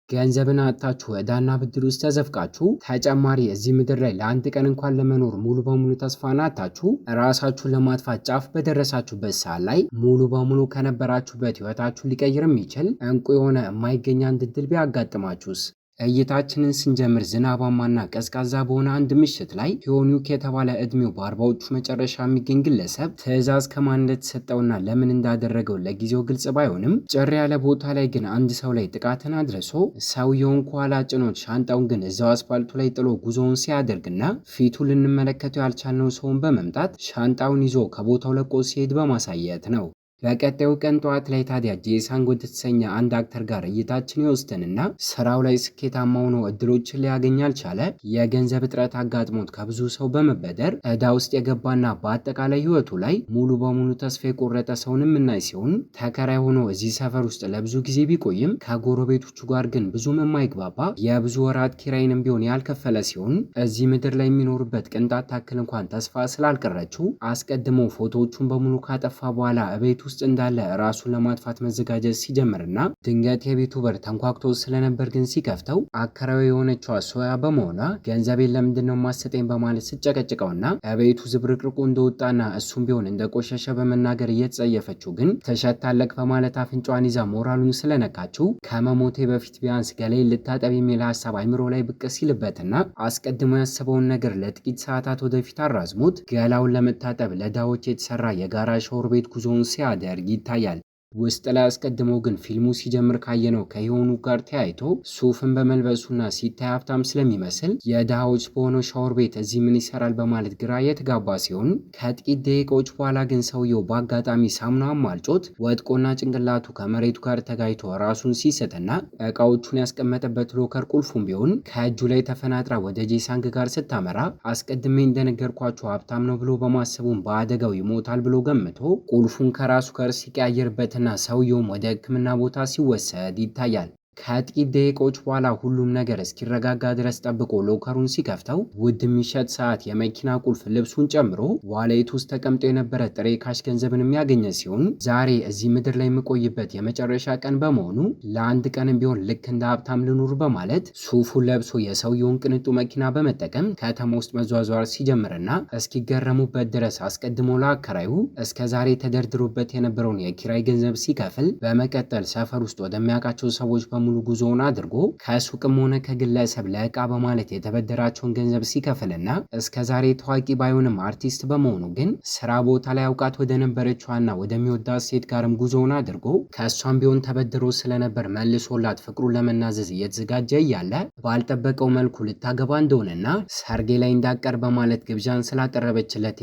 ገንዘብን አጣችሁ ዕዳና ብድር ውስጥ ተዘፍቃችሁ ተጨማሪ እዚህ ምድር ላይ ለአንድ ቀን እንኳን ለመኖር ሙሉ በሙሉ ተስፋን አጣችሁ ራሳችሁን ለማጥፋት ጫፍ በደረሳችሁበት ሰዓት ላይ ሙሉ በሙሉ ከነበራችሁበት ህይወታችሁን ሊቀይር የሚችል እንቁ የሆነ የማይገኝ አንድ እድል ቢያጋጥማችሁስ? እይታችንን ስንጀምር ዝናባማና ቀዝቃዛ በሆነ አንድ ምሽት ላይ ሂዮኑክ የተባለ እድሜው በአርባዎቹ መጨረሻ የሚገኝ ግለሰብ ትዕዛዝ ከማን እንደተሰጠውና ለምን እንዳደረገው ለጊዜው ግልጽ ባይሆንም ጭር ያለ ቦታ ላይ ግን አንድ ሰው ላይ ጥቃትን አድርሶ ሰውየውን ከኋላ ጭኖት ሻንጣውን ግን እዛው አስፓልቱ ላይ ጥሎ ጉዞውን ሲያደርግና ፊቱ ልንመለከተው ያልቻልነው ሰውን በመምጣት ሻንጣውን ይዞ ከቦታው ለቆ ሲሄድ በማሳየት ነው። በቀጣዩ ቀን ጠዋት ላይ ታዲያ ጄሳንግ ወደተሰኘ አንድ አክተር ጋር እይታችን ይወስደንና ስራው ላይ ስኬታማ ሆኖ እድሎችን ሊያገኝ ያልቻለ የገንዘብ እጥረት አጋጥሞት ከብዙ ሰው በመበደር ዕዳ ውስጥ የገባና በአጠቃላይ ህይወቱ ላይ ሙሉ በሙሉ ተስፋ የቆረጠ ሰውን የምናይ ሲሆን ተከራይ ሆኖ እዚህ ሰፈር ውስጥ ለብዙ ጊዜ ቢቆይም ከጎረቤቶቹ ጋር ግን ብዙም የማይግባባ የብዙ ወራት ኪራይንም ቢሆን ያልከፈለ ሲሆን እዚህ ምድር ላይ የሚኖርበት ቅንጣት ታክል እንኳን ተስፋ ስላልቀረችው አስቀድሞ ፎቶዎቹን በሙሉ ካጠፋ በኋላ እቤቱ ውስጥ እንዳለ ራሱን ለማጥፋት መዘጋጀት ሲጀምርና ድንገት የቤቱ በር ተንኳክቶ ስለነበር ግን ሲከፍተው አከራዊ የሆነችው ሶያ በመሆኗ ገንዘቤን ለምንድነው ማሰጠኝ በማለት ስጨቀጭቀውና እቤቱ ዝብርቅርቁ እንደወጣና እሱም ቢሆን እንደቆሸሸ በመናገር እየተጸየፈችው ግን ተሸታለቅ በማለት አፍንጫዋን ይዛ ሞራሉን ስለነካችው ከመሞቴ በፊት ቢያንስ ገላዬን ልታጠብ የሚል ሀሳብ አይምሮ ላይ ብቅ ሲልበትና አስቀድሞ ያሰበውን ነገር ለጥቂት ሰዓታት ወደፊት አራዝሞት ገላውን ለመታጠብ ለዳዎች የተሰራ የጋራ ሻወር ቤት ጉዞውን ሲያደርግ ይታያል። ውስጥ ላይ አስቀድሞ ግን ፊልሙ ሲጀምር ካየነው ከሂዮኑክ ጋር ተያይቶ ሱፍን በመልበሱና ሲታይ ሀብታም ስለሚመስል የድሃዎች በሆነው ሻወር ቤት እዚህ ምን ይሰራል በማለት ግራ የተጋባ ሲሆን ከጥቂት ደቂቃዎች በኋላ ግን ሰውየው በአጋጣሚ ሳሙናውን ማልጮት ወድቆና ጭንቅላቱ ከመሬቱ ጋር ተጋይቶ ራሱን ሲስትና እቃዎቹን ያስቀመጠበት ሎከር ቁልፉም ቢሆን ከእጁ ላይ ተፈናጥራ ወደ ጄሳንግ ጋር ስታመራ አስቀድሜ እንደነገርኳቸው ሀብታም ነው ብሎ በማሰቡም በአደጋው ይሞታል ብሎ ገምቶ ቁልፉን ከራሱ ጋር ሲቀያየርበት እና ሰውየውም ወደ ሕክምና ቦታ ሲወሰድ ይታያል። ከጥቂት ደቂቃዎች በኋላ ሁሉም ነገር እስኪረጋጋ ድረስ ጠብቆ ሎከሩን ሲከፍተው ውድ የሚሸጥ ሰዓት፣ የመኪና ቁልፍ፣ ልብሱን ጨምሮ ዋሌት ውስጥ ተቀምጦ የነበረ ጥሬ ካሽ ገንዘብን የሚያገኘ ሲሆን ዛሬ እዚህ ምድር ላይ የምቆይበት የመጨረሻ ቀን በመሆኑ ለአንድ ቀንም ቢሆን ልክ እንደ ሀብታም ልኑር በማለት ሱፉን ለብሶ የሰውየውን ቅንጡ መኪና በመጠቀም ከተማ ውስጥ መዟዟር ሲጀምርና እስኪገረሙበት ድረስ አስቀድሞ ለአከራዩ እስከ ዛሬ ተደርድሮበት የነበረውን የኪራይ ገንዘብ ሲከፍል በመቀጠል ሰፈር ውስጥ ወደሚያውቃቸው ሰዎች በሙሉ ጉዞውን አድርጎ ከሱቅም ሆነ ከግለሰብ ለዕቃ በማለት የተበደራቸውን ገንዘብ ሲከፍልና እስከዛሬ ታዋቂ ባይሆንም አርቲስት በመሆኑ ግን ስራ ቦታ ላይ አውቃት ወደ ነበረችዋና ወደሚወዳት ሴት ጋርም ጉዞውን አድርጎ ከእሷም ቢሆን ተበድሮ ስለነበር መልሶላት ፍቅሩን ለመናዘዝ እየተዘጋጀ እያለ ባልጠበቀው መልኩ ልታገባ እንደሆነና ሰርጌ ላይ እንዳቀር በማለት ግብዣን ስላቀረበችለት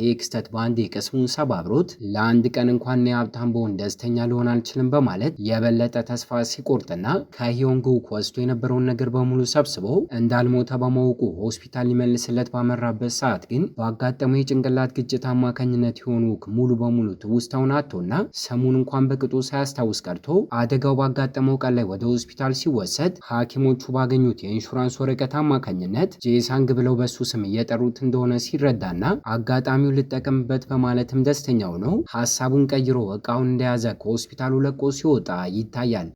ይህ ክስተት በአንዴ ቅስሙን ሰባብሮት ለአንድ ቀን እንኳን የሀብታም በሆን ደስተኛ ሊሆን አልችልም በማለት የበለጠ ተስፋ ሲቆርጥና ከሂዮኑክ ወስዶ የነበረውን ነገር በሙሉ ሰብስቦ እንዳልሞተ በማወቁ ሆስፒታል ሊመልስለት ባመራበት ሰዓት ግን ባጋጠመው የጭንቅላት ግጭት አማካኝነት ሂዮኑክ ሙሉ በሙሉ ትውስታውን አጥቶና ስሙን እንኳን በቅጡ ሳያስታውስ ቀርቶ አደጋው ባጋጠመው ቀን ላይ ወደ ሆስፒታል ሲወሰድ ሐኪሞቹ ባገኙት የኢንሹራንስ ወረቀት አማካኝነት ጄሳንግ ብለው በሱ ስም እየጠሩት እንደሆነ ሲረዳና አጋጣሚውን ልጠቀምበት በማለትም ደስተኛ ሆኖ ሐሳቡን ቀይሮ እቃውን እንደያዘ ከሆስፒታሉ ለቆ ሲወጣ ይታያል።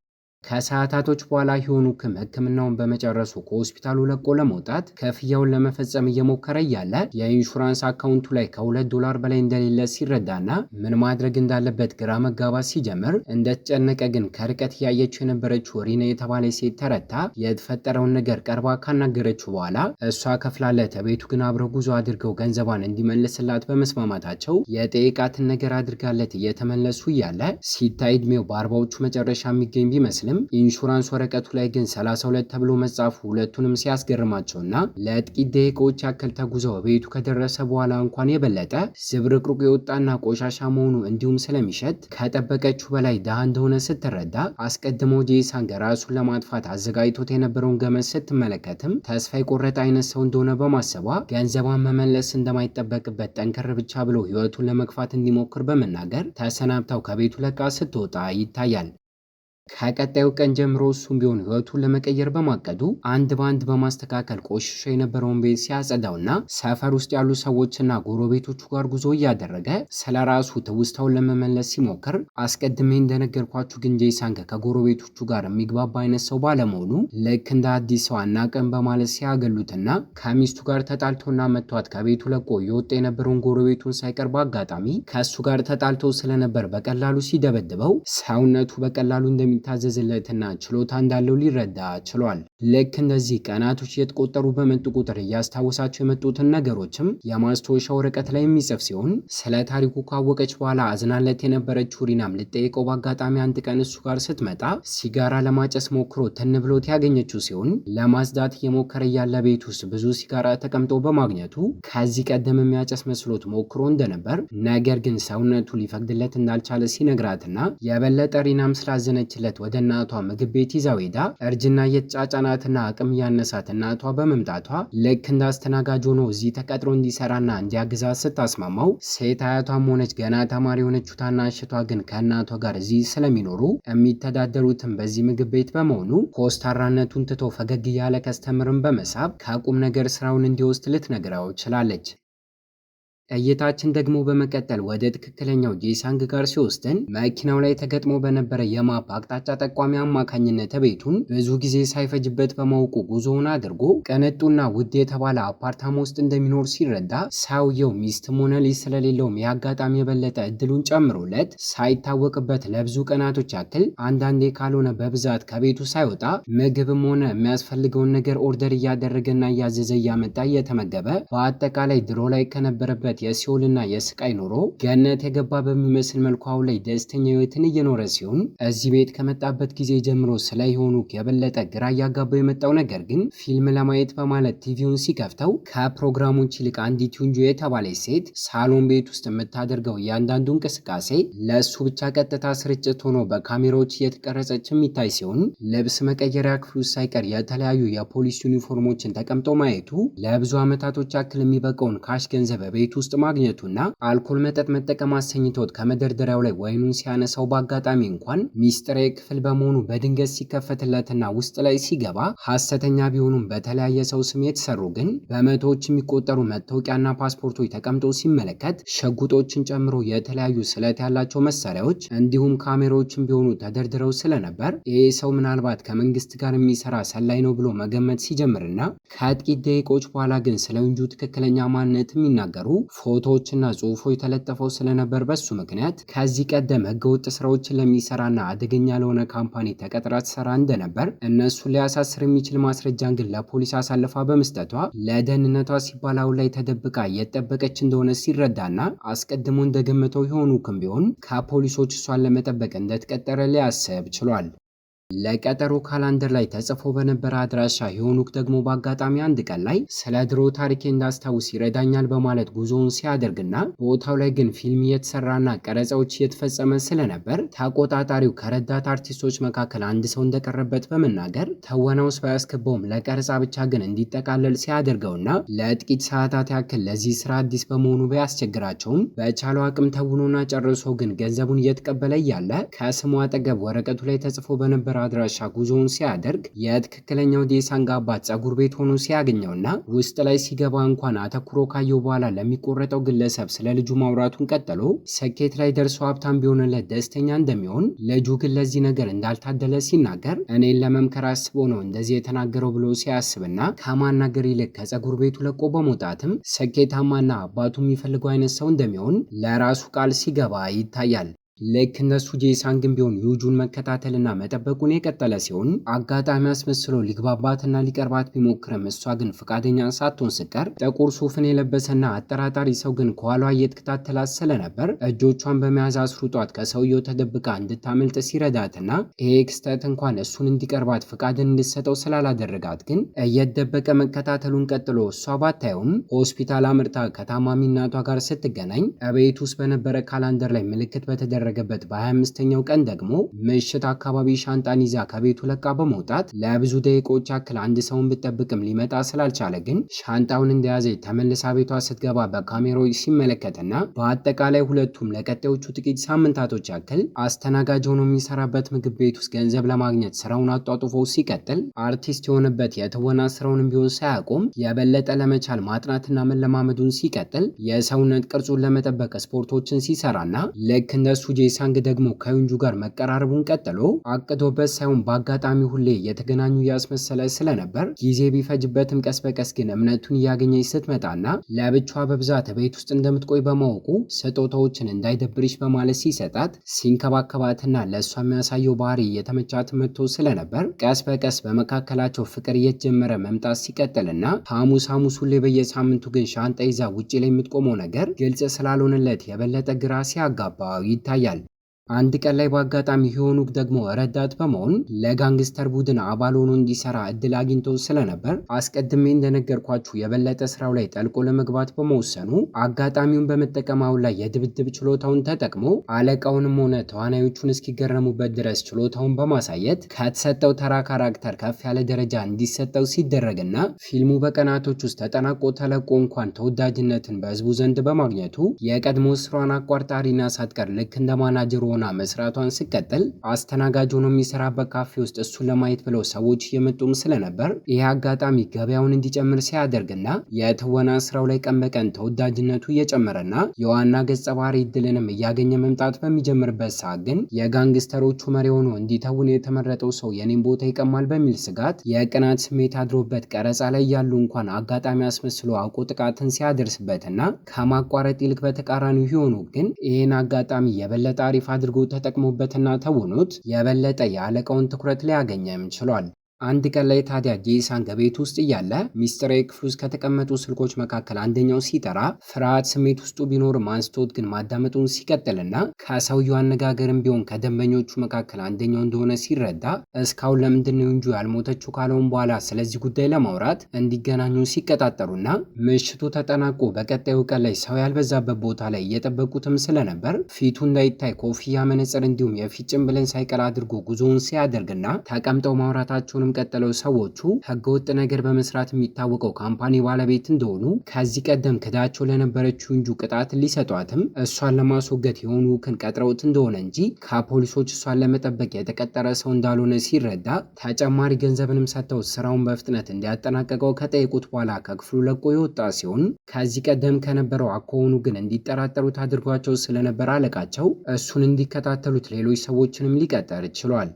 ከሰዓታቶች በኋላ ሂዮኑክም ሕክምናውን በመጨረሱ ከሆስፒታሉ ለቆ ለመውጣት ክፍያውን ለመፈጸም እየሞከረ እያለ የኢንሹራንስ አካውንቱ ላይ $2 በላይ እንደሌለ ሲረዳና ምን ማድረግ እንዳለበት ግራ መጋባት ሲጀምር እንደተጨነቀ ግን ከርቀት እያየችው የነበረችው ሪና የተባለች ሴት ተረታ የተፈጠረውን ነገር ቀርባ ካናገረችው በኋላ እሷ ከፍላለት ቤቱ ግን አብረው ጉዞ አድርገው ገንዘቧን እንዲመልስላት በመስማማታቸው የጠየቃትን ነገር አድርጋለት እየተመለሱ እያለ ሲታይ ዕድሜው በአርባዎቹ መጨረሻ የሚገኝ ቢመስልም ኢንሹራንስ ወረቀቱ ላይ ግን 32 ተብሎ መጻፉ ሁለቱንም ሲያስገርማቸውና ለጥቂት ደቂቃዎች ያክል ተጉዘው ቤቱ ከደረሰ በኋላ እንኳን የበለጠ ዝብርቅርቁ የወጣና ቆሻሻ መሆኑ እንዲሁም ስለሚሸት ከጠበቀችው በላይ ድሃ እንደሆነ ስትረዳ አስቀድሞ ጄሳንግ ራሱን ለማጥፋት አዘጋጅቶት የነበረውን ገመድ ስትመለከትም ተስፋ የቆረጠ አይነት ሰው እንደሆነ በማሰቧ ገንዘቧን መመለስ እንደማይጠበቅበት ጠንከር ብቻ ብሎ ህይወቱን ለመግፋት እንዲሞክር በመናገር ተሰናብታው ከቤቱ ለቃ ስትወጣ ይታያል። ከቀጣዩ ቀን ጀምሮ እሱም ቢሆን ህይወቱን ለመቀየር በማቀዱ አንድ በአንድ በማስተካከል ቆሽሾ የነበረውን ቤት ሲያጸዳውና ሰፈር ውስጥ ያሉ ሰዎችና ጎረቤቶቹ ጋር ጉዞ እያደረገ ስለ ራሱ ትውስታውን ለመመለስ ሲሞክር አስቀድሜ እንደነገርኳችሁ ግን ጄሳንግ ከጎረቤቶቹ ጋር የሚግባባ አይነት ሰው ባለመሆኑ ልክ እንደ አዲስ ሰው አናውቅም በማለት ሲያገሉትና ከሚስቱ ጋር ተጣልቶና መቷት ከቤቱ ለቆ የወጣ የነበረውን ጎረቤቱን ሳይቀር በአጋጣሚ ከእሱ ጋር ተጣልቶ ስለነበር በቀላሉ ሲደበድበው ሰውነቱ በቀላሉ እንደሚታዘዝለትና ችሎታ እንዳለው ሊረዳ ችሏል። ልክ እንደዚህ ቀናቶች የተቆጠሩ በመጡ ቁጥር እያስታወሳቸው የመጡትን ነገሮችም የማስታወሻ ወረቀት ላይ የሚጽፍ ሲሆን ስለ ታሪኩ ካወቀች በኋላ አዝናለት የነበረችው ሪናም ልጠይቀው በአጋጣሚ አንድ ቀን እሱ ጋር ስትመጣ ሲጋራ ለማጨስ ሞክሮ ትን ብሎት ያገኘችው ሲሆን ለማጽዳት እየሞከረ ያለ ቤት ውስጥ ብዙ ሲጋራ ተቀምጦ በማግኘቱ ከዚህ ቀደም የሚያጨስ መስሎት ሞክሮ እንደነበር ነገር ግን ሰውነቱ ሊፈቅድለት እንዳልቻለ ሲነግራትና የበለጠ ሪናም ስላዘነችለት ወደ እናቷ ምግብ ቤት ይዛው ሄዳ እርጅና እየተጫጫናትና አቅም እያነሳት እናቷ በመምጣቷ ልክ እንዳስተናጋጅ ሆኖ እዚህ ተቀጥሮ እንዲሰራና እንዲያግዛት ስታስማማው ሴት አያቷም ሆነች ገና ተማሪ የሆነችው ታናሽቷ ግን ከእናቷ ጋር እዚህ ስለሚኖሩ የሚተዳደሩትም በዚህ ምግብ ቤት በመሆኑ ኮስታራነቱን ትቶ ፈገግ እያለ ከስተምርን በመሳብ ከቁም ነገር ስራውን እንዲወስድ ልትነግረው ችላለች። እይታችን ደግሞ በመቀጠል ወደ ትክክለኛው ጄሳንግ ጋር ሲወስደን መኪናው ላይ ተገጥሞ በነበረ የማፕ አቅጣጫ ጠቋሚ አማካኝነት ቤቱን ብዙ ጊዜ ሳይፈጅበት በማወቁ ጉዞውን አድርጎ ቅንጡና ውድ የተባለ አፓርታማ ውስጥ እንደሚኖር ሲረዳ ሰውየው ሚስትም ሆነ ልጅ ስለሌለውም የአጋጣሚ የበለጠ እድሉን ጨምሮለት ሳይታወቅበት ለብዙ ቀናቶች ያክል አንዳንዴ ካልሆነ በብዛት ከቤቱ ሳይወጣ ምግብም ሆነ የሚያስፈልገውን ነገር ኦርደር እያደረገና እያዘዘ እያመጣ እየተመገበ በአጠቃላይ ድሮ ላይ ከነበረበት የሲኦልና የስቃይ ኑሮ ገነት የገባ በሚመስል መልኩ አሁን ላይ ደስተኛ ህይወትን እየኖረ ሲሆን እዚህ ቤት ከመጣበት ጊዜ ጀምሮ ስለ ሄኖክ የበለጠ ግራ እያጋባው የመጣው ነገር ግን ፊልም ለማየት በማለት ቲቪውን ሲከፍተው ከፕሮግራሞች ይልቅ አንዲት ዩንጆ የተባለች ሴት ሳሎን ቤት ውስጥ የምታደርገው እያንዳንዱ እንቅስቃሴ ለእሱ ብቻ ቀጥታ ስርጭት ሆኖ በካሜራዎች እየተቀረጸች የሚታይ ሲሆን ልብስ መቀየሪያ ክፍል ውስጥ ሳይቀር የተለያዩ የፖሊስ ዩኒፎርሞችን ተቀምጦ ማየቱ ለብዙ ዓመታቶች ያክል የሚበቃውን ካሽ ገንዘብ ቤት ውስጥ ማግኘቱና አልኮል መጠጥ መጠቀም አሰኝቶት ከመደርደሪያው ላይ ወይኑን ሲያነሳው በአጋጣሚ እንኳን ሚስጥራዊ ክፍል በመሆኑ በድንገት ሲከፈትለትና ውስጥ ላይ ሲገባ ሐሰተኛ ቢሆኑም በተለያየ ሰው ስም የተሰሩ ግን በመቶዎች የሚቆጠሩ መታወቂያና ፓስፖርቶች ተቀምጦ ሲመለከት ሽጉጦችን ጨምሮ የተለያዩ ስለት ያላቸው መሳሪያዎች እንዲሁም ካሜራዎችን ቢሆኑ ተደርድረው ስለነበር ይህ ሰው ምናልባት ከመንግስት ጋር የሚሰራ ሰላይ ነው ብሎ መገመት ሲጀምርና ከጥቂት ደቂቆች በኋላ ግን ስለ ወንጁ ትክክለኛ ማንነት የሚናገሩ ፎቶዎችና ጽሁፎች ተለጥፈው ስለነበር በሱ ምክንያት ከዚህ ቀደም ህገወጥ ስራዎችን ለሚሰራና አደገኛ ለሆነ ካምፓኒ ተቀጥራ ትሰራ እንደነበር እነሱን ሊያሳስር የሚችል ማስረጃን ግን ለፖሊስ አሳልፋ በመስጠቷ ለደህንነቷ ሲባል አሁን ላይ ተደብቃ እየጠበቀች እንደሆነ ሲረዳና አስቀድሞ እንደገመተው ሄኖክም ቢሆን ከፖሊሶች እሷን ለመጠበቅ እንደተቀጠረ ሊያስብ ችሏል። ለቀጠሮ ካላንደር ላይ ተጽፎ በነበረ አድራሻ ሄኖክ ደግሞ በአጋጣሚ አንድ ቀን ላይ ስለ ድሮ ታሪኬ እንዳስታውስ ይረዳኛል በማለት ጉዞውን ሲያደርግና ቦታው ላይ ግን ፊልም እየተሰራና ቀረጻዎች እየተፈጸመ ስለነበር ተቆጣጣሪው ከረዳት አርቲስቶች መካከል አንድ ሰው እንደቀረበት በመናገር ተወናው ውስጥ ባያስገባውም ለቀረጻ ብቻ ግን እንዲጠቃለል ሲያደርገውና ለጥቂት ሰዓታት ያክል ለዚህ ስራ አዲስ በመሆኑ ቢያስቸግራቸውም በቻለው አቅም ተውኖና ጨርሶ ግን ገንዘቡን እየተቀበለ እያለ ከስሙ አጠገብ ወረቀቱ ላይ ተጽፎ በነበረ አድራሻ ጉዞውን ሲያደርግ የትክክለኛው ጄሳንግ አባት ጸጉር ቤት ሆኖ ሲያገኘውና ውስጥ ላይ ሲገባ እንኳን አተኩሮ ካየው በኋላ ለሚቆረጠው ግለሰብ ስለ ልጁ ማውራቱን ቀጥሎ ስኬት ላይ ደርሶ ሀብታም ቢሆንለት ደስተኛ እንደሚሆን ልጁ ግን ለዚህ ነገር እንዳልታደለ ሲናገር እኔን ለመምከር አስቦ ነው እንደዚህ የተናገረው ብሎ ሲያስብና ከማናገር ይልቅ ከጸጉር ቤቱ ለቆ በመውጣትም ስኬታማና አባቱ የሚፈልገው አይነት ሰው እንደሚሆን ለራሱ ቃል ሲገባ ይታያል። ልክ እነሱ ጄሳንግም ቢሆን ዩጁን መከታተልና መጠበቁን የቀጠለ ሲሆን አጋጣሚ አስመስሎ ሊግባባትና ሊቀርባት ቢሞክርም እሷ ግን ፈቃደኛ ሳትሆን ስትቀር ጥቁር ሱፍን የለበሰና አጠራጣሪ ሰው ግን ከኋሏ እየተከታተላት ስለነበር እጆቿን በመያዝ አስሩጧት ከሰውየው ተደብቃ እንድታመልጥ ሲረዳትና ይሄ ክስተት እንኳን እሱን እንዲቀርባት ፈቃድን እንድትሰጠው ስላላደረጋት ግን እየደበቀ መከታተሉን ቀጥሎ እሷ ባታየውም ሆስፒታል አምርታ ከታማሚ እናቷ ጋር ስትገናኝ ቤት ውስጥ በነበረ ካላንደር ላይ ምልክት በተደረገ ባደረገበት በ25ኛው ቀን ደግሞ ምሽት አካባቢ ሻንጣን ይዛ ከቤቱ ለቃ በመውጣት ለብዙ ደቂቆች ያክል አንድ ሰውን ብትጠብቅም ሊመጣ ስላልቻለ ግን ሻንጣውን እንደያዘች ተመልሳ ቤቷ ስትገባ በካሜራዎች ሲመለከትና በአጠቃላይ ሁለቱም ለቀጣዮቹ ጥቂት ሳምንታቶች ያክል አስተናጋጅ ሆኖ የሚሰራበት ምግብ ቤት ውስጥ ገንዘብ ለማግኘት ስራውን አጧጡፎ ሲቀጥል አርቲስት የሆነበት የትወና ስራውንም ቢሆን ሳያቆም የበለጠ ለመቻል ማጥናትና መለማመዱን ሲቀጥል የሰውነት ቅርጹን ለመጠበቅ ስፖርቶችን ሲሰራና ልክ እንደሱ ጄሳንግ ደግሞ ከዩንጁ ጋር መቀራረቡን ቀጥሎ አቅዶበት ሳይሆን በአጋጣሚ ሁሌ የተገናኙ ያስመሰለ ስለነበር ጊዜ ቢፈጅበትም ቀስ በቀስ ግን እምነቱን እያገኘች ስትመጣና ለብቻዋ በብዛት ቤት ውስጥ እንደምትቆይ በማወቁ ስጦታዎችን እንዳይደብርሽ በማለት ሲሰጣት ሲንከባከባትና ለእሷ የሚያሳየው ባህሪ እየተመቻት መጥቶ ስለነበር ቀስ በቀስ በመካከላቸው ፍቅር እየተጀመረ መምጣት ሲቀጥልና ሐሙስ ሁሌ በየሳምንቱ ግን ሻንጣ ይዛ ውጪ ላይ የምትቆመው ነገር ግልጽ ስላልሆነለት የበለጠ ግራ ሲያጋባው ይታያል። አንድ ቀን ላይ በአጋጣሚ ሂዮኑክ ደግሞ ረዳት በመሆን ለጋንግስተር ቡድን አባል ሆኖ እንዲሰራ እድል አግኝቶ ስለነበር አስቀድሜ እንደነገርኳችሁ የበለጠ ስራው ላይ ጠልቆ ለመግባት በመወሰኑ አጋጣሚውን በመጠቀም አሁን ላይ የድብድብ ችሎታውን ተጠቅሞ አለቃውንም ሆነ ተዋናዮቹን እስኪገረሙበት ድረስ ችሎታውን በማሳየት ከተሰጠው ተራ ካራክተር ከፍ ያለ ደረጃ እንዲሰጠው ሲደረግና ፊልሙ በቀናቶች ውስጥ ተጠናቆ ተለቆ እንኳን ተወዳጅነትን በህዝቡ ዘንድ በማግኘቱ የቀድሞ ስራዋን አቋርጣ ሪና ሳትቀር ልክ እንደ ማናጀር ሆና መስራቷን ሲቀጥል አስተናጋጅ ሆኖ የሚሰራበት ካፌ ውስጥ እሱን ለማየት ብለው ሰዎች እየመጡም ስለነበር ይህ አጋጣሚ ገበያውን እንዲጨምር ሲያደርግና የትወና ስራው ላይ ቀን በቀን ተወዳጅነቱ እየጨመረና የዋና ገጸ ባህሪ እድልንም እያገኘ መምጣት በሚጀምርበት ሰዓት ግን የጋንግስተሮቹ መሪ ሆኖ እንዲተውን የተመረጠው ሰው የኔን ቦታ ይቀማል በሚል ስጋት የቅናት ስሜት አድሮበት ቀረጻ ላይ ያሉ እንኳን አጋጣሚ አስመስሎ አውቆ ጥቃትን ሲያደርስበትና ከማቋረጥ ይልቅ በተቃራኒው ሂዮኑ ግን ይህን አጋጣሚ የበለጠ አሪፍ አድርጎ ተጠቅሞበትና ተውኖት የበለጠ የአለቃውን ትኩረት ሊያገኝም ችሏል። አንድ ቀን ላይ ታዲያ ጄሳንግ ቤት ውስጥ እያለ ሚስጥራዊ ክፍል ውስጥ ከተቀመጡ ስልኮች መካከል አንደኛው ሲጠራ ፍርሃት ስሜት ውስጡ ቢኖርም አንስቶት ግን ማዳመጡን ሲቀጥልና ከሰውየው አነጋገርም ቢሆን ከደንበኞቹ መካከል አንደኛው እንደሆነ ሲረዳ እስካሁን ለምንድነው እንጂ ያልሞተችው ካለውን በኋላ ስለዚህ ጉዳይ ለማውራት እንዲገናኙ ሲቀጣጠሩና ምሽቱ ተጠናቆ በቀጣዩ ቀን ላይ ሰው ያልበዛበት ቦታ ላይ እየጠበቁትም ስለነበር ፊቱ እንዳይታይ ኮፍያ፣ መነጽር እንዲሁም የፊት ጭንብልን ሳይቀር አድርጎ ጉዞውን ሲያደርግና ተቀምጠው ማውራታቸውን ቀጠለው ሰዎቹ ህገወጥ ነገር በመስራት የሚታወቀው ካምፓኒ ባለቤት እንደሆኑ ከዚህ ቀደም ክዳቸው ለነበረችው እንጂ ቅጣት ሊሰጧትም እሷን ለማስወገድ ሂዮኑክን ቀጥረውት እንደሆነ እንጂ ከፖሊሶች እሷን ለመጠበቅ የተቀጠረ ሰው እንዳልሆነ ሲረዳ ተጨማሪ ገንዘብንም ሰጥተው ስራውን በፍጥነት እንዲያጠናቀቀው ከጠየቁት በኋላ ከክፍሉ ለቆ የወጣ ሲሆን ከዚህ ቀደም ከነበረው አኳኋኑ ግን እንዲጠራጠሩት አድርጓቸው ስለነበር አለቃቸው እሱን እንዲከታተሉት ሌሎች ሰዎችንም ሊቀጠር ችሏል።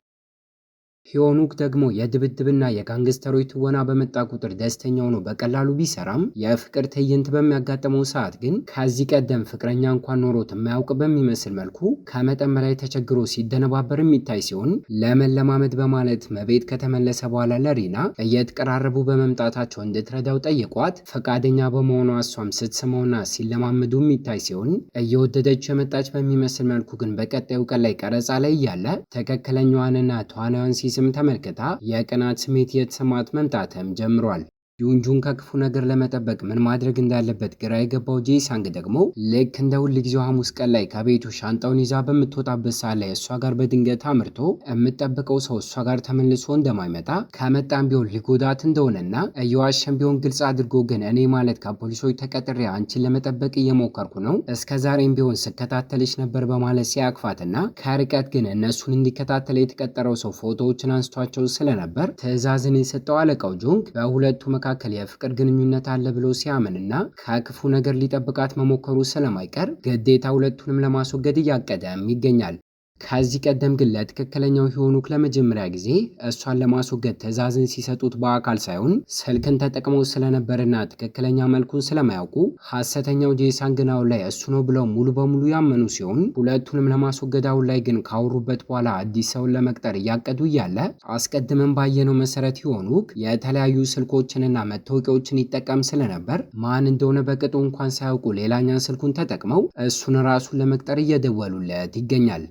ሂዮኑክ ደግሞ የድብድብና የጋንግስተሮች ትወና በመጣ ቁጥር ደስተኛ ሆኖ በቀላሉ ቢሰራም የፍቅር ትዕይንት በሚያጋጥመው ሰዓት ግን ከዚህ ቀደም ፍቅረኛ እንኳን ኖሮት የማያውቅ በሚመስል መልኩ ከመጠን በላይ ተቸግሮ ሲደነባበር የሚታይ ሲሆን ለመለማመድ በማለት መቤት ከተመለሰ በኋላ ለሪና እየተቀራረቡ በመምጣታቸው እንድትረዳው ጠይቋት ፈቃደኛ በመሆኗ እሷም ስትስመውና ሲለማመዱ የሚታይ ሲሆን እየወደደችው የመጣች በሚመስል መልኩ ግን በቀጣዩ ቀን ላይ ቀረጻ ላይ እያለ ትክክለኛዋንና ተዋናዩን ስም ተመልክታ የቅናት ስሜት የተሰማት መምጣትም ጀምሯል። ዩንጁን ከክፉ ነገር ለመጠበቅ ምን ማድረግ እንዳለበት ግራ የገባው ጄሳንግ ደግሞ ልክ እንደ ሁል ጊዜው ሐሙስ ቀን ላይ ከቤቱ ሻንጣውን ይዛ በምትወጣበት ሰዓት ላይ እሷ ጋር በድንገት አምርቶ የምጠብቀው ሰው እሷ ጋር ተመልሶ እንደማይመጣ ከመጣም ቢሆን ሊጎዳት እንደሆነና እየዋሸም ቢሆን ግልጽ አድርጎ ግን እኔ ማለት ከፖሊሶች ተቀጥሬ አንቺን ለመጠበቅ እየሞከርኩ ነው፣ እስከ ዛሬም ቢሆን ስከታተልሽ ነበር በማለት ሲያቅፋትና ከርቀት ግን እነሱን እንዲከታተል የተቀጠረው ሰው ፎቶዎችን አንስቷቸው ስለነበር ትዕዛዝን የሰጠው አለቃው ጆንግ በሁለቱ መካከል የፍቅር ግንኙነት አለ ብሎ ሲያምንና ከክፉ ነገር ሊጠብቃት መሞከሩ ስለማይቀር ግዴታ ሁለቱንም ለማስወገድ እያቀደም ይገኛል። ከዚህ ቀደም ግን ለትክክለኛው ሂዮኑክ ለመጀመሪያ ጊዜ እሷን ለማስወገድ ትዕዛዝን ሲሰጡት በአካል ሳይሆን ስልክን ተጠቅመው ስለነበርና ትክክለኛ መልኩን ስለማያውቁ ሐሰተኛው ጄሳንግ ግን አሁን ላይ እሱ ነው ብለው ሙሉ በሙሉ ያመኑ ሲሆን ሁለቱንም ለማስወገድ አሁን ላይ ግን ካወሩበት በኋላ አዲስ ሰውን ለመቅጠር እያቀዱ እያለ አስቀድመን ባየነው መሰረት ሂዮኑክ የተለያዩ ስልኮችንና መታወቂያዎችን ይጠቀም ስለነበር ማን እንደሆነ በቅጡ እንኳን ሳያውቁ ሌላኛን ስልኩን ተጠቅመው እሱን ራሱን ለመቅጠር እየደወሉለት ይገኛል።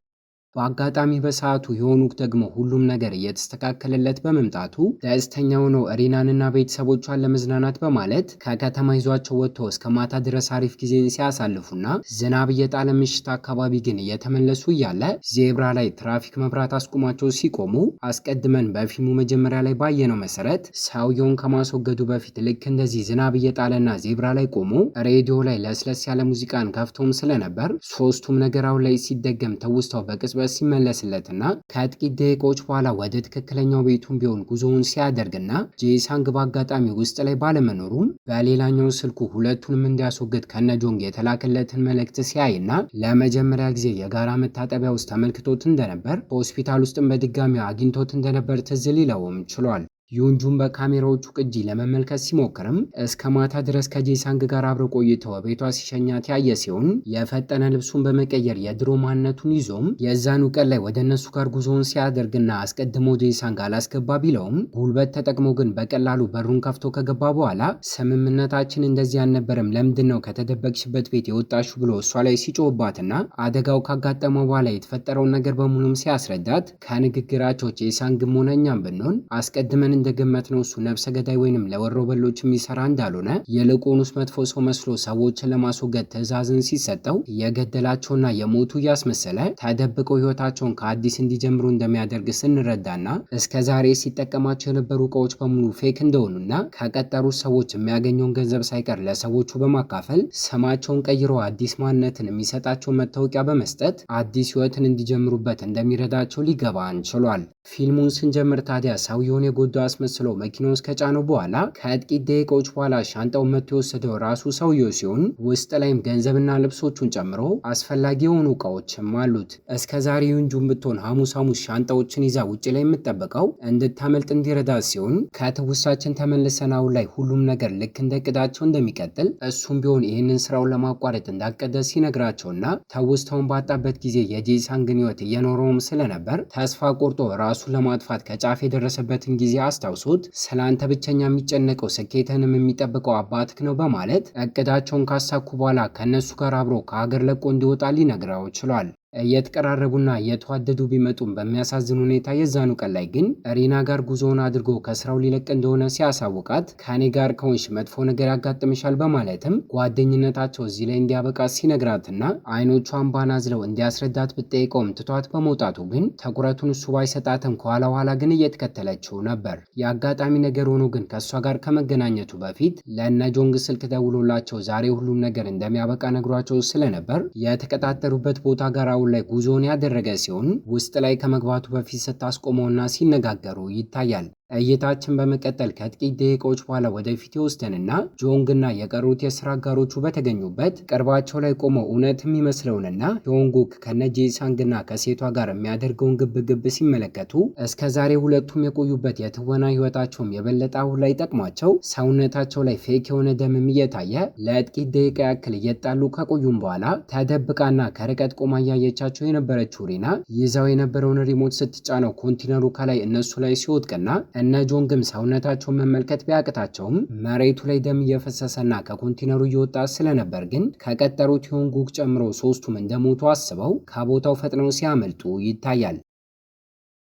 በአጋጣሚ በሰዓቱ ሄኖክ ደግሞ ሁሉም ነገር እየተስተካከለለት በመምጣቱ ደስተኛ ሆኖ ሪናንና ቤተሰቦቿን ለመዝናናት በማለት ከከተማ ይዟቸው ወጥቶ እስከ ማታ ድረስ አሪፍ ጊዜን ሲያሳልፉና ዝናብ እየጣለ ምሽት አካባቢ ግን እየተመለሱ እያለ ዜብራ ላይ ትራፊክ መብራት አስቁሟቸው ሲቆሙ አስቀድመን በፊልሙ መጀመሪያ ላይ ባየነው መሰረት ሰውየውን ከማስወገዱ በፊት ልክ እንደዚህ ዝናብ እየጣለና ዜብራ ላይ ቆሞ ሬዲዮ ላይ ለስለስ ያለ ሙዚቃን ከፍቶም ስለነበር ሶስቱም ነገር አሁን ላይ ሲደገም ትውስታው በቅጽበት ሲመለስለትና ከጥቂት ደቂቃዎች በኋላ ወደ ትክክለኛው ቤቱም ቢሆን ጉዞውን ሲያደርግና ጄሳንግ በአጋጣሚ ውስጥ ላይ ባለመኖሩም በሌላኛው ስልኩ ሁለቱንም እንዲያስወግድ ከነጆንግ የተላከለትን መልእክት ሲያይና ለመጀመሪያ ጊዜ የጋራ መታጠቢያ ውስጥ ተመልክቶት እንደነበር ሆስፒታል ውስጥም በድጋሚ አግኝቶት እንደነበር ትዝ ሊለውም ችሏል። ዩንጁን በካሜራዎቹ ቅጂ ለመመልከት ሲሞክርም እስከ ማታ ድረስ ከጄሳንግ ጋር አብሮ ቆይቶ ቤቷ ሲሸኛት ያየ ሲሆን የፈጠነ ልብሱን በመቀየር የድሮ ማንነቱን ይዞም የዛኑ ቀን ላይ ወደ እነሱ ጋር ጉዞውን ሲያደርግና አስቀድሞ ጄሳንግ አላስገባ ቢለውም ጉልበት ተጠቅሞ ግን በቀላሉ በሩን ከፍቶ ከገባ በኋላ ስምምነታችን እንደዚህ አልነበረም፣ ለምንድን ነው ከተደበቅሽበት ቤት የወጣሹ ብሎ እሷ ላይ ሲጮህባትና አደጋው ካጋጠመው በኋላ የተፈጠረውን ነገር በሙሉም ሲያስረዳት ከንግግራቸው ጄሳንግም ሆነ እኛም ብንሆን አስቀድመን እንደገመትነው እሱ ነፍሰ ገዳይ ወይንም ለወሮ በሎች የሚሰራ እንዳልሆነ ይልቁንስ መጥፎ ሰው መስሎ ሰዎችን ለማስወገድ ትዕዛዝን ሲሰጠው የገደላቸውና የሞቱ እያስመሰለ ተደብቀው ህይወታቸውን ከአዲስ እንዲጀምሩ እንደሚያደርግ ስንረዳና እስከዛሬ ሲጠቀማቸው የነበሩ እቃዎች በሙሉ ፌክ እንደሆኑና ከቀጠሩት ሰዎች የሚያገኘውን ገንዘብ ሳይቀር ለሰዎቹ በማካፈል ስማቸውን ቀይሮ አዲስ ማንነትን የሚሰጣቸውን መታወቂያ በመስጠት አዲስ ህይወትን እንዲጀምሩበት እንደሚረዳቸው ሊገባን ችሏል። ፊልሙን ስንጀምር ታዲያ ሰውየውን የጎዳ አስመስሎ መኪና ውስጥ ከጫነው በኋላ ከጥቂት ደቂቃዎች በኋላ ሻንጣውን መጥቶ የወሰደው ራሱ ሰውየው ሲሆን ውስጥ ላይም ገንዘብና ልብሶቹን ጨምሮ አስፈላጊ የሆኑ እቃዎችም አሉት። እስከዛሬ ዩንጁን ብትሆን ሐሙስ ሻንጣዎችን ይዛ ውጭ ላይ የምትጠብቀው እንድታመልጥ እንዲረዳት ሲሆን ከትውሳችን ተመልሰን አሁን ላይ ሁሉም ነገር ልክ እንደ እቅዳቸው እንደሚቀጥል እሱም ቢሆን ይህንን ስራውን ለማቋረጥ እንዳቀደ ሲነግራቸውና ትውስታውን ባጣበት ጊዜ የጄሳንግን ህይወት እየኖረውም ስለነበር ተስፋ ቆርጦ ራሱን ለማጥፋት ከጫፍ የደረሰበትን ጊዜ አስታውሶት ስላንተ ብቸኛ የሚጨነቀው ስኬትንም የሚጠብቀው አባትክ ነው በማለት እቅዳቸውን ካሳኩ በኋላ ከነሱ ጋር አብሮ ከሀገር ለቆ እንዲወጣ ሊነግረው ችሏል። እየተቀራረቡና እየተዋደዱ ቢመጡም በሚያሳዝን ሁኔታ የዛኑ ቀን ላይ ግን ሪና ጋር ጉዞውን አድርጎ ከስራው ሊለቅ እንደሆነ ሲያሳውቃት ከኔ ጋር ከሆንሽ መጥፎ ነገር ያጋጥምሻል በማለትም ጓደኝነታቸው እዚህ ላይ እንዲያበቃ ሲነግራትና አይኖቿን ባናዝለው እንዲያስረዳት ብትጠይቀውም ትቷት በመውጣቱ ግን ትኩረቱን እሱ ባይሰጣትም ከኋላ ኋላ ግን እየተከተለችው ነበር። የአጋጣሚ ነገር ሆኖ ግን ከእሷ ጋር ከመገናኘቱ በፊት ለእነ ጆንግ ስልክ ደውሎላቸው ዛሬ ሁሉም ነገር እንደሚያበቃ ነግሯቸው ስለነበር የተቀጣጠሩበት ቦታ ጋር ላይ ጉዞን ያደረገ ሲሆን ውስጥ ላይ ከመግባቱ በፊት ስታስቆመውና ሲነጋገሩ ይታያል። እይታችን በመቀጠል ከጥቂት ደቂቃዎች በኋላ ወደፊት ይወስደንና ጆንግና የቀሩት የስራ አጋሮቹ በተገኙበት ቅርባቸው ላይ ቆመው እውነት የሚመስለውንና ጆንጉክ ከነጄሳንግና ከሴቷ ጋር የሚያደርገውን ግብግብ ሲመለከቱ እስከዛሬ ሁለቱም የቆዩበት የትወና ህይወታቸውም የበለጠ አሁን ላይ ጠቅሟቸው ሰውነታቸው ላይ ፌክ የሆነ ደምም እየታየ ለጥቂት ደቂቃ ያክል እየጣሉ ከቆዩም በኋላ ተደብቃና ከርቀት ቆማ እያየቻቸው የነበረችው ሪና ይዛው የነበረውን ሪሞት ስትጫነው ኮንቲነሩ ከላይ እነሱ ላይ ሲወድቅና እነ ጆንግም ሰውነታቸውን መመልከት ቢያቅታቸውም መሬቱ ላይ ደም እየፈሰሰና ከኮንቲነሩ እየወጣ ስለነበር ግን ከቀጠሩት ዮንጉክ ጨምሮ ሶስቱም እንደሞቱ አስበው ከቦታው ፈጥነው ሲያመልጡ ይታያል።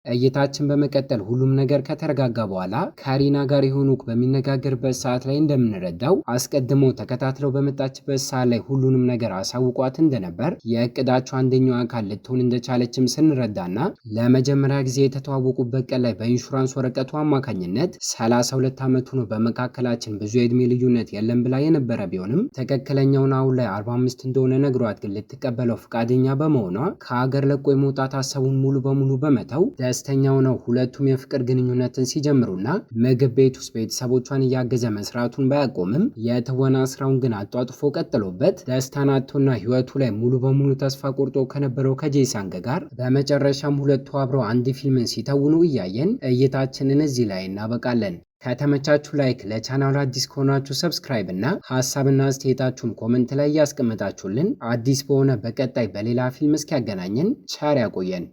እይታችን በመቀጠል ሁሉም ነገር ከተረጋጋ በኋላ ከሪና ጋር ሄኖክ በሚነጋገርበት ሰዓት ላይ እንደምንረዳው አስቀድሞ ተከታትለው በመጣችበት ሰዓት ላይ ሁሉንም ነገር አሳውቋት እንደነበር የእቅዳቸው አንደኛው አካል ልትሆን እንደቻለችም ስንረዳና ለመጀመሪያ ጊዜ የተተዋወቁበት ቀን ላይ በኢንሹራንስ ወረቀቱ አማካኝነት 32 ዓመቱ ነው፣ በመካከላችን ብዙ የእድሜ ልዩነት የለም ብላ የነበረ ቢሆንም ትክክለኛውን አሁን ላይ 45 እንደሆነ ነግሯት ግን ልትቀበለው ፈቃደኛ በመሆኗ ከሀገር ለቆ የመውጣት ሀሳቡን ሙሉ በሙሉ በመተው ደስተኛው ነው። ሁለቱም የፍቅር ግንኙነትን ሲጀምሩና ምግብ ቤት ውስጥ ቤተሰቦቿን እያገዘ መስራቱን ባያቆምም የትወና ስራውን ግን አጧጥፎ ቀጥሎበት ደስታን አጥቶና ህይወቱ ላይ ሙሉ በሙሉ ተስፋ ቆርጦ ከነበረው ከጄሳንግ ጋር በመጨረሻም ሁለቱ አብረው አንድ ፊልምን ሲተውኑ እያየን እይታችንን እዚህ ላይ እናበቃለን። ከተመቻችሁ ላይክ፣ ለቻናሉ አዲስ ከሆናችሁ ሰብስክራይብ እና ሐሳብና አስተያየታችሁን ኮሜንት ላይ ያስቀምጣችሁልን። አዲስ በሆነ በቀጣይ በሌላ ፊልም እስኪያገናኘን ቸር ያቆየን።